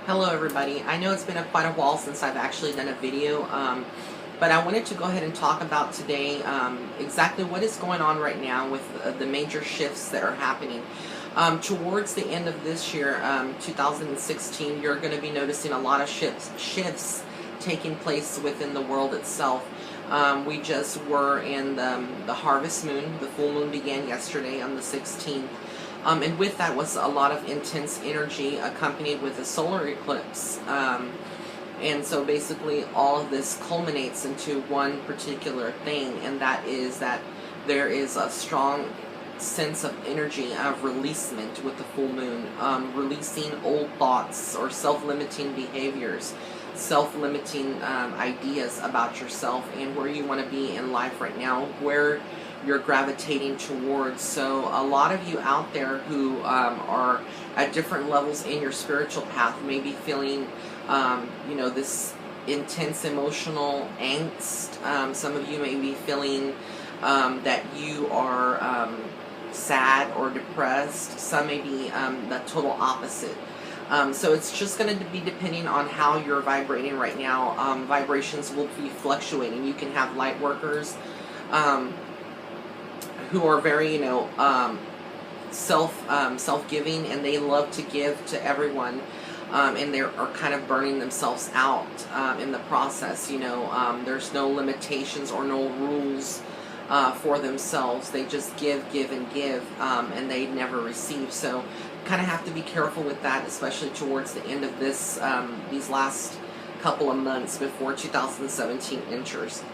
Hello everybody. I know it's been quite a while since I've actually done a video, but I wanted to go ahead and talk about today exactly what is going on right now with the major shifts that are happening. Towards the end of this year, 2016, you're going to be noticing a lot of shifts taking place within the world itself. We just were in the harvest moon. The full moon began yesterday on the 16th. And with that was a lot of intense energy accompanied with a solar eclipse. And so basically all of this culminates into one particular thing, and that is that there is a strong sense of energy of releasement with the full moon, releasing old thoughts or self-limiting behaviors, self-limiting ideas about yourself and where you want to be in life right now, where you're gravitating towards. So a lot of you out there who are at different levels in your spiritual path may be feeling this intense emotional angst. Some of you may be feeling that you are sad or depressed. Some may be the total opposite. So it's just going to be depending on how you're vibrating right now. Vibrations will be fluctuating. You can have light workers who are very, self-giving, and they love to give to everyone, and they are kind of burning themselves out in the process. There's no limitations or no rules for themselves. They just give, and give, and they never receive. So kind of have to be careful with that, especially towards the end of this these last couple of months before 2017 enters.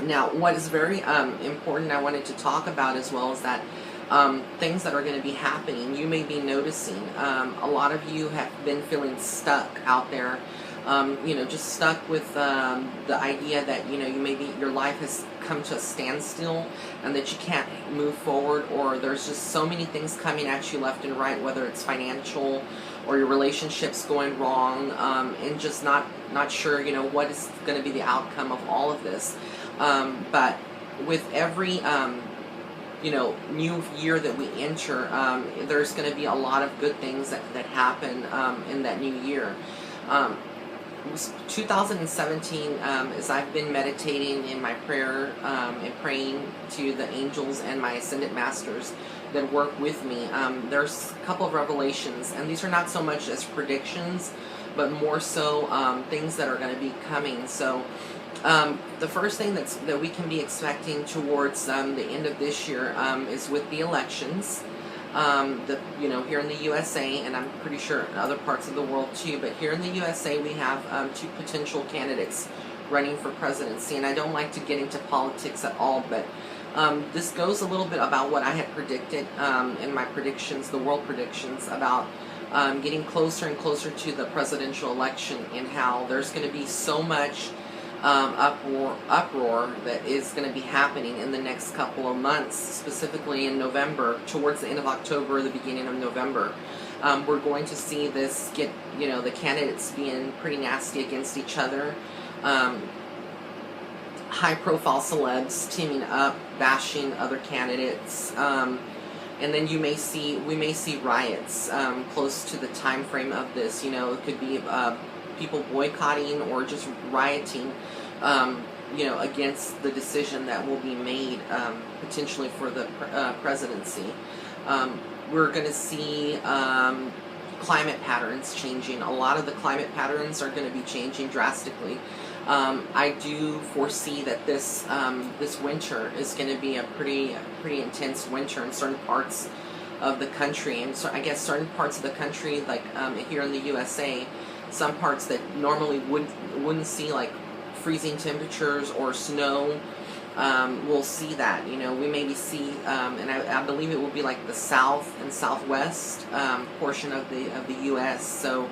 Now, what is very important I wanted to talk about as well is that things that are going to be happening, you may be noticing. A lot of you have been feeling stuck out there, just stuck with the idea that, your life has come to a standstill and that you can't move forward, or there's just so many things coming at you left and right, whether it's financial or your relationships going wrong, and just not sure, what is going to be the outcome of all of this. But with every, new year that we enter, there's going to be a lot of good things that happen in that new year. 2017, as I've been meditating in my prayer and praying to the angels and my ascended masters that work with me, there's a couple of revelations, and these are not so much as predictions, but more so things that are going to be coming. So the first thing that we can be expecting towards the end of this year is with the elections. Here in the USA, and I'm pretty sure in other parts of the world too, but here in the USA we have two potential candidates running for presidency, and I don't like to get into politics at all, but this goes a little bit about what I had predicted in my predictions, the world predictions, about getting closer and closer to the presidential election, and how there's going to be so much uproar that is going to be happening in the next couple of months, specifically in November, towards the end of October, the beginning of November. We're going to see this get, the candidates being pretty nasty against each other. High-profile celebs teaming up, bashing other candidates. And then we may see riots close to the time frame of this. It could be people boycotting or just rioting, against the decision that will be made potentially for the presidency. We're going to see climate patterns changing. A lot of the climate patterns are going to be changing drastically. I do foresee that this winter is going to be a pretty intense winter in certain parts of the country, and so I guess certain parts of the country, like here in the USA, some parts that normally wouldn't see like freezing temperatures or snow, we'll see that. We maybe see, and I believe it will be like the south and southwest portion of the U.S. So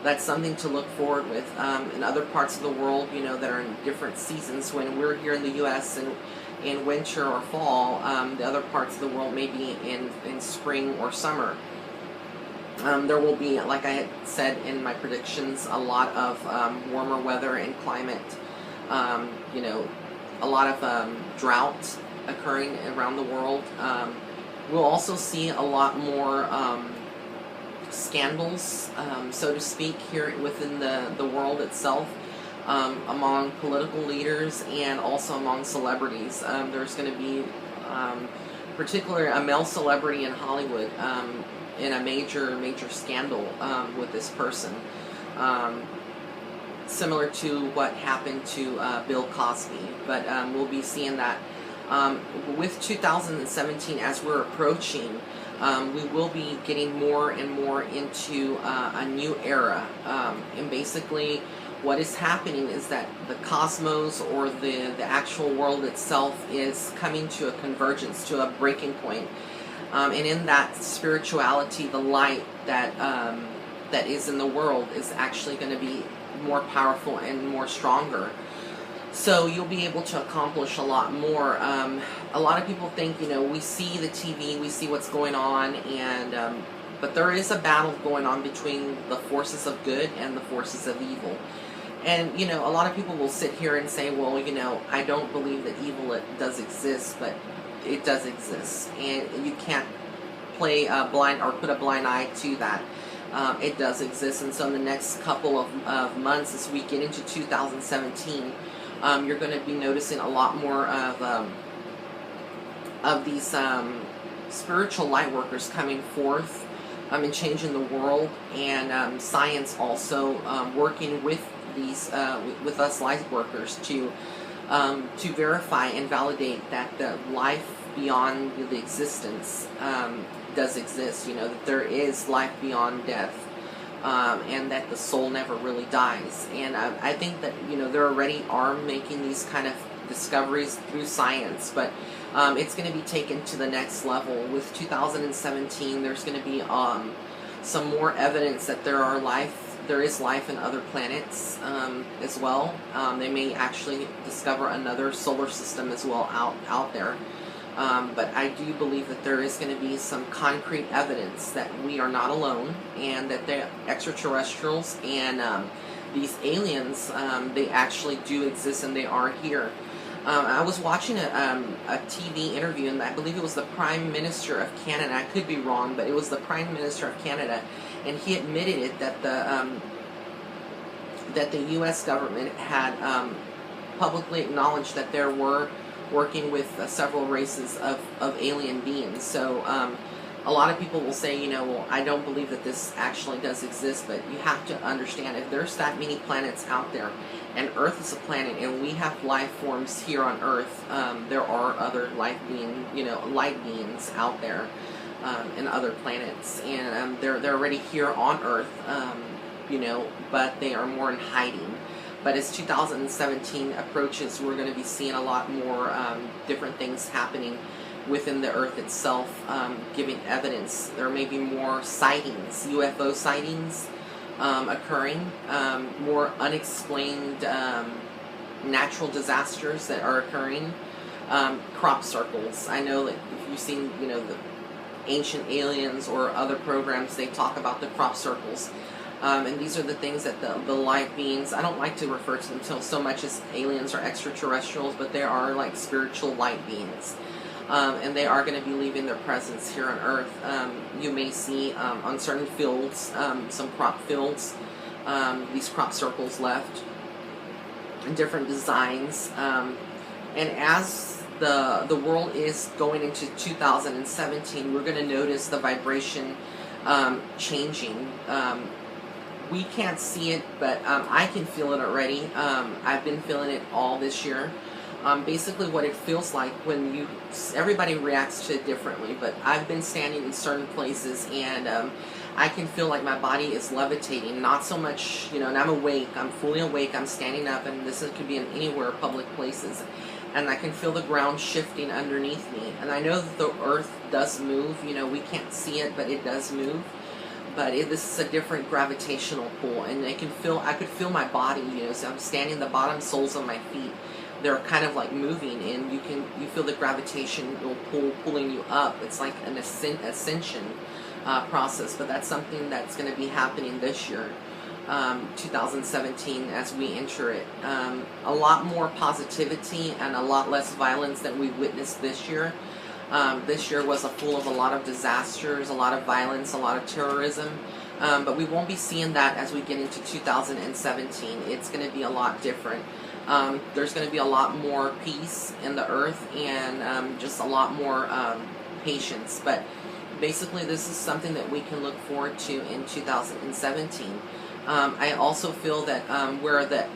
that's something to look forward with. In other parts of the world, that are in different seasons, when we're here in the U.S. and in winter or fall, the other parts of the world may be in spring or summer. There will be, like I had said in my predictions, a lot of warmer weather and climate, a lot of drought occurring around the world. We'll also see a lot more scandals, so to speak, here within the world itself, among political leaders and also among celebrities. There's going to be, particularly a male celebrity in Hollywood, in a major scandal with this person, similar to what happened to Bill Cosby. But we'll be seeing that with 2017 as we're approaching. We will be getting more and more into a new era, and basically what is happening is that the cosmos, or the actual world itself, is coming to a convergence, to a breaking point. And in that spirituality, the light that that is in the world is actually going to be more powerful and more stronger. So you'll be able to accomplish a lot more. A lot of people think, we see the TV, we see what's going on, and but there is a battle going on between the forces of good and the forces of evil. And, a lot of people will sit here and say, well, I don't believe that evil does exist, but it does exist. And you can't play blind or put a blind eye to that. It does exist. And so in the next couple of months, as we get into 2017, you're going to be noticing a lot more of these spiritual light workers coming forth and changing the world, and science also working with these with us light workers to verify and validate that the life beyond the existence does exist. That there is life beyond death. And that the soul never really dies. And I think that, they already are making these kind of discoveries through science, but it's going to be taken to the next level. With 2017, there's going to be some more evidence that there is life in other planets as well. They may actually discover another solar system as well out there. But I do believe that there is going to be some concrete evidence that we are not alone, and that the extraterrestrials and these aliens, they actually do exist, and they are here. I was watching a TV interview, and I believe it was the Prime Minister of Canada. I could be wrong, but it was the Prime Minister of Canada, and he admitted it, that the U.S. government had publicly acknowledged that there were working with several races of alien beings. So a lot of people will say, well, I don't believe that this actually does exist, but you have to understand, if there's that many planets out there, and Earth is a planet, and we have life forms here on Earth, there are other light beings out there in other planets, and they're already here on Earth, but they are more in hiding. But as 2017 approaches, we're going to be seeing a lot more different things happening within the Earth itself, giving evidence. There may be more sightings, UFO sightings occurring, more unexplained natural disasters that are occurring, crop circles. I know that if you've seen, the Ancient Aliens or other programs, they talk about the crop circles. And these are the things that the light beings, I don't like to refer to them so much as aliens or extraterrestrials, but they are like spiritual light beings. And they are going to be leaving their presence here on Earth. You may see on certain fields, some crop fields, these crop circles left in different designs. And as the world is going into 2017, we're going to notice the vibration changing. We can't see it, but I can feel it already. I've been feeling it all this year. Basically what it feels like when everybody reacts to it differently, but I've been standing in certain places, and I can feel like my body is levitating, not so much, and I'm awake, I'm fully awake, I'm standing up, and this could be in anywhere, public places, and I can feel the ground shifting underneath me, and I know that the Earth does move, we can't see it, but it does move. But this is a different gravitational pull, and I could feel my body, so I'm standing, the bottom soles of my feet, they're kind of like moving, and you feel the gravitation pulling you up. It's like an ascension process, but that's something that's going to be happening this year, 2017, as we enter it. A lot more positivity and a lot less violence than we witnessed this year. This year was full of a lot of disasters, a lot of violence, a lot of terrorism. But we won't be seeing that as we get into 2017. It's going to be a lot different. There's going to be a lot more peace in the earth, and just a lot more patience. But basically, this is something that we can look forward to in 2017. I also feel that where the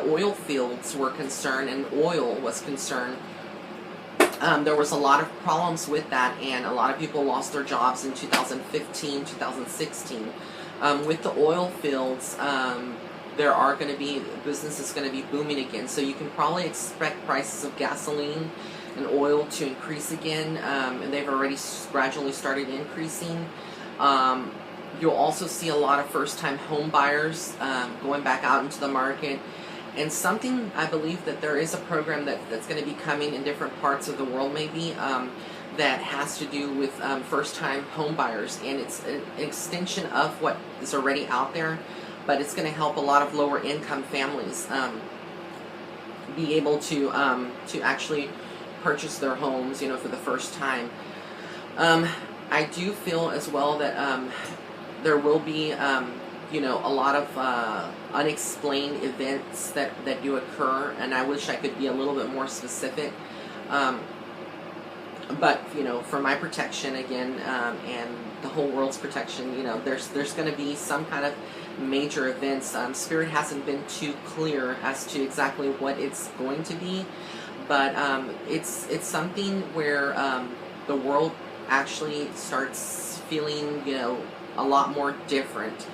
oil fields were concerned and oil was concerned, there was a lot of problems with that, and a lot of people lost their jobs in 2015, 2016. With the oil fields, there are going to be, business is going to be booming again. So you can probably expect prices of gasoline and oil to increase again, and they've already gradually started increasing. You'll also see a lot of first-time home buyers going back out into the market. And something, I believe that there is a program that's going to be coming in different parts of the world maybe, that has to do with first-time home buyers. And it's an extension of what is already out there, but it's going to help a lot of lower-income families be able to actually purchase their homes, for the first time. I do feel as well that there will be a lot of unexplained events that do occur, and I wish I could be a little bit more specific. But for my protection again, and the whole world's protection, there's going to be some kind of major events. Spirit hasn't been too clear as to exactly what it's going to be, but it's something where the world actually starts feeling a lot more different.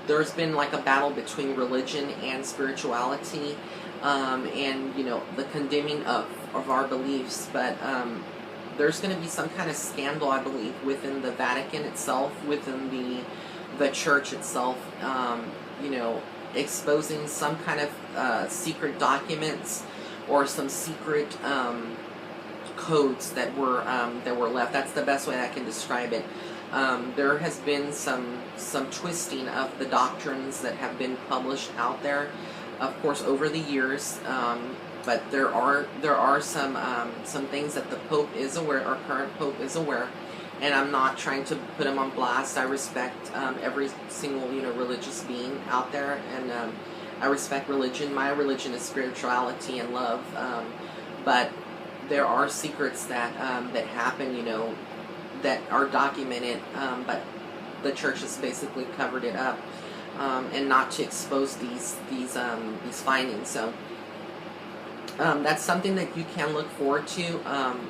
There's been like a battle between religion and spirituality, and the condemning of our beliefs, but there's going to be some kind of scandal, I believe, within the Vatican itself, within the church itself, exposing some kind of secret documents or some secret codes that were left. That's the best way I can describe it. There has been some twisting of the doctrines that have been published out there, of course, over the years. But there are some things that the Pope is aware, our current Pope is aware, and I'm not trying to put him on blast. I respect every single religious being out there, and I respect religion. My religion is spirituality and love, but there are secrets that happen, that are documented, but the church has basically covered it up, and not to expose these findings. So that's something that you can look forward to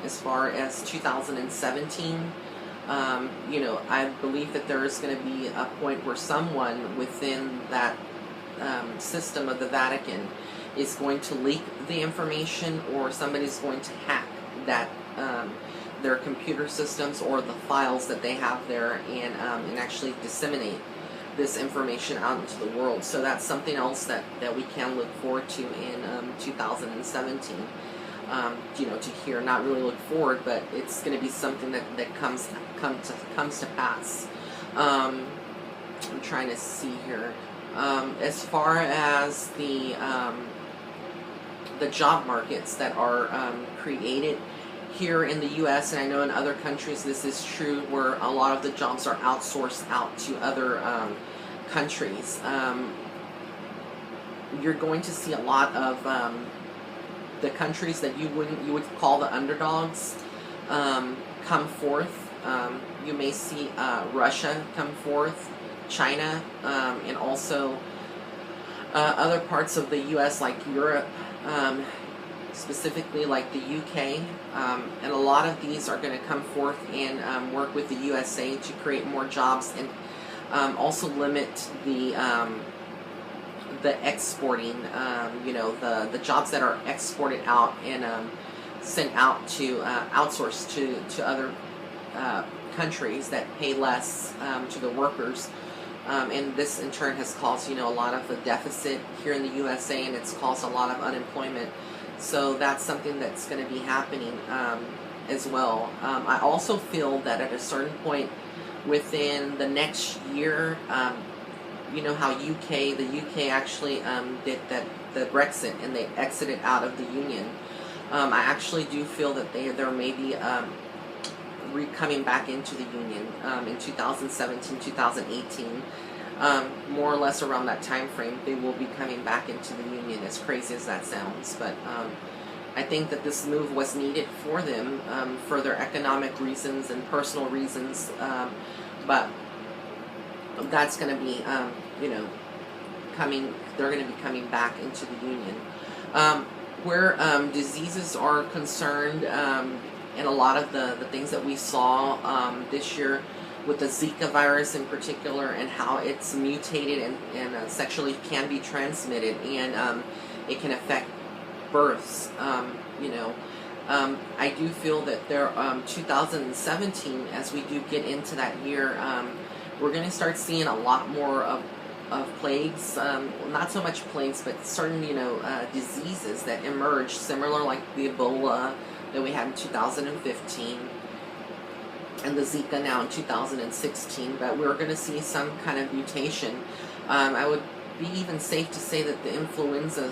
as far as 2017. I believe that there is going to be a point where someone within that system of the Vatican is going to leak the information, or somebody's going to hack that their computer systems or the files that they have there, and actually disseminate this information out into the world. So that's something else that we can look forward to in 2017. To hear, not really look forward, but it's going to be something that comes to pass. I'm trying to see here. As far as the job markets that are created here in the U.S., and I know in other countries this is true, where a lot of the jobs are outsourced out to other countries. You're going to see a lot of the countries that you would call the underdogs come forth. You may see Russia come forth, China, and also other parts of the U.S. like Europe, specifically like the UK, and a lot of these are going to come forth and work with the USA to create more jobs, and also limit the exporting, the jobs that are exported out and sent out to outsourced to other countries that pay less to the workers. And this in turn has caused a lot of a deficit here in the USA, and it's caused a lot of unemployment. So that's something that's going to be happening as well. I also feel that at a certain point within the next year, you know how the UK actually did the Brexit, and they exited out of the Union. I actually do feel that there may be coming back into the union in 2017, 2018. More or less around that time frame, they will be coming back into the union, as crazy as that sounds. But I think that this move was needed for them for their economic reasons and personal reasons. But that's going to be, coming. They're going to be coming back into the union. Where diseases are concerned, and a lot of the things that we saw this year with the Zika virus in particular, and how it's mutated and sexually can be transmitted, and it can affect births. I do feel that 2017, as we do get into that year, we're going to start seeing a lot more of plagues, not so much plagues, but certain, diseases that emerge, similar like the Ebola that we had in 2015, and the Zika now in 2016, but we're going to see some kind of mutation. I would be even safe to say that the influenza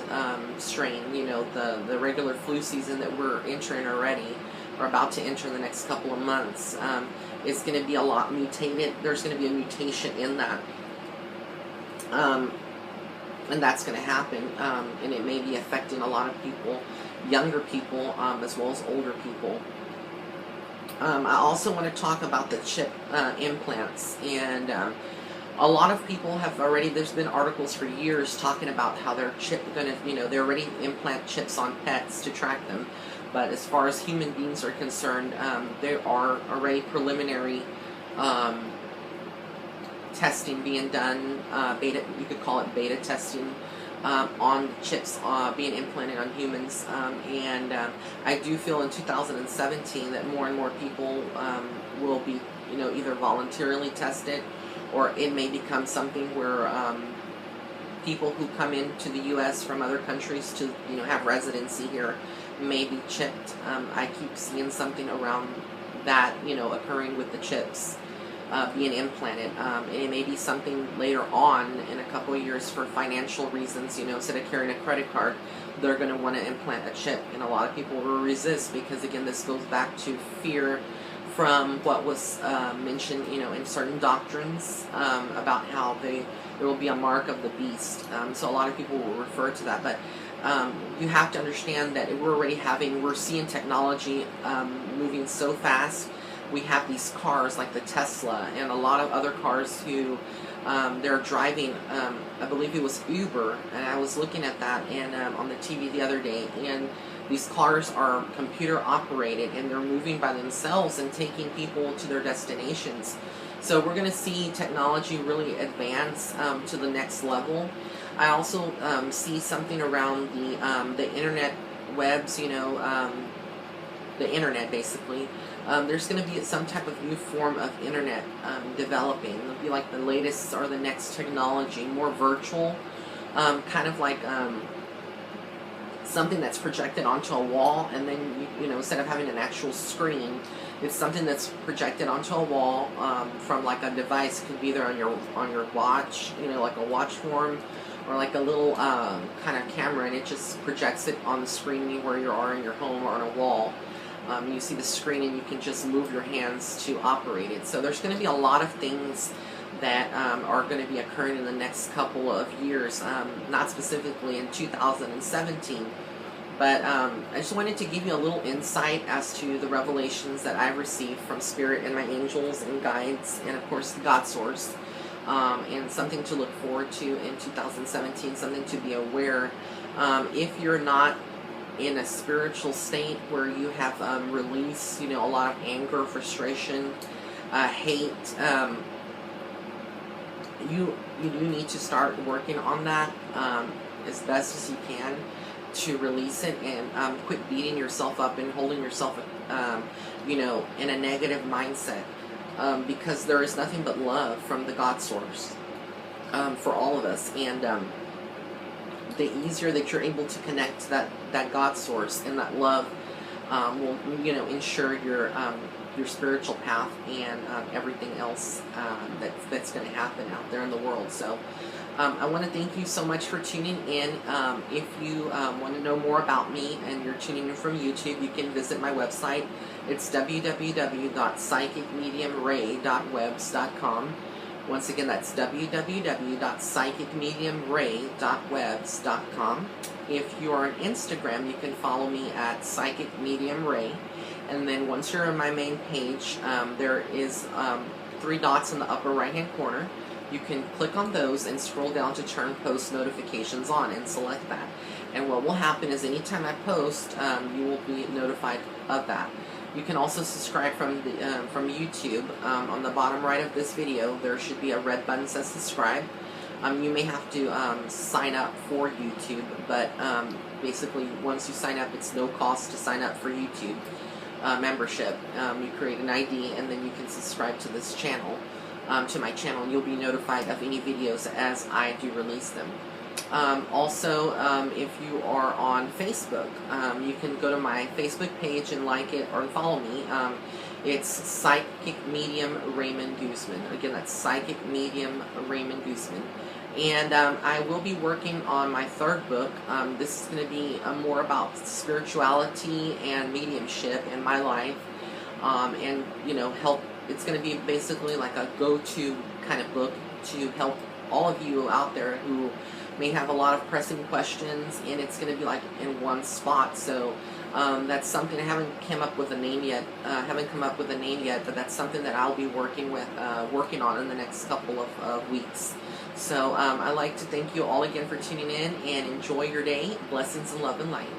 strain, the regular flu season that we're entering already, or about to enter in the next couple of months, is going to be a lot mutated. There's going to be a mutation in that. And that's going to happen, and it may be affecting a lot of people, younger people, as well as older people. I also want to talk about the chip implants, and a lot of people have already, there's been articles for years talking about how their chip going to, they already implant chips on pets to track them, but as far as human beings are concerned, there are already preliminary testing being done, beta, you could call it beta testing, on chips being implanted on humans, and I do feel in 2017 that more and more people will be, either voluntarily tested, or it may become something where people who come into the U.S. from other countries to, have residency here may be chipped. I keep seeing something around that, occurring with the chips being implanted. And it may be something later on in a couple of years for financial reasons, instead of carrying a credit card, they're going to want to implant a chip. And a lot of people will resist because, again, this goes back to fear from what was mentioned, in certain doctrines about how there will be a mark of the beast. So a lot of people will refer to that. But you have to understand that we're seeing technology moving so fast. We have these cars like the Tesla and a lot of other cars who they're driving, I believe it was Uber, and I was looking at that and on the TV the other day, and these cars are computer operated and they're moving by themselves and taking people to their destinations. So we're going to see technology really advance to the next level. I also see something around the internet webs, the internet basically. There's going to be some type of new form of internet developing. It'll be like the latest or the next technology, more virtual, kind of like something that's projected onto a wall, and then instead of having an actual screen, it's something that's projected onto a wall from like a device. It could be either on your watch, like a watch form, or like a little kind of camera, and it just projects it on the screen anywhere you are in your home or on a wall. You see the screen and you can just move your hands to operate it. So there's going to be a lot of things that are going to be occurring in the next couple of years, not specifically in 2017. But I just wanted to give you a little insight as to the revelations that I've received from Spirit and my angels and guides, and of course God Source, and something to look forward to in 2017, something to be aware. If you're not in a spiritual state where you have released, a lot of anger, frustration, hate, you do need to start working on that as best as you can to release it, and quit beating yourself up and holding yourself, in a negative mindset, because there is nothing but love from the God Source for all of us, and the easier that you're able to connect to that God Source and that love will, ensure your your spiritual path and everything else that's going to happen out there in the world. So I want to thank you so much for tuning in. If you want to know more about me and you're tuning in from YouTube, you can visit my website. It's www.psychicmediumray.webs.com. Once again, that's www.psychicmediumray.webs.com. If you are on Instagram, you can follow me at Psychic Medium Ray. And then once you're on my main page, there is 3 dots in the upper right-hand corner. You can click on those and scroll down to turn post notifications on and select that. And what will happen is anytime I post, you will be notified of that. You can also subscribe from YouTube. On the bottom right of this video, there should be a red button that says subscribe. You may have to sign up for YouTube, but basically once you sign up, it's no cost to sign up for YouTube membership. You create an ID and then you can subscribe to this channel, to my channel, and you'll be notified of any videos as I do release them. Also, if you are on Facebook, you can go to my Facebook page and like it or follow me. It's Psychic Medium Raymond Guzman. Again, that's Psychic Medium Raymond Guzman. And I will be working on my 3rd book. This is going to be more about spirituality and mediumship in my life, and help. It's going to be basically like a go-to kind of book to help all of you out there who may have a lot of pressing questions, and it's going to be like in one spot. So that's something I haven't come up with a name yet. But that's something that I'll be working on in the next couple of weeks. So I'd like to thank you all again for tuning in, and enjoy your day. Blessings and love and light.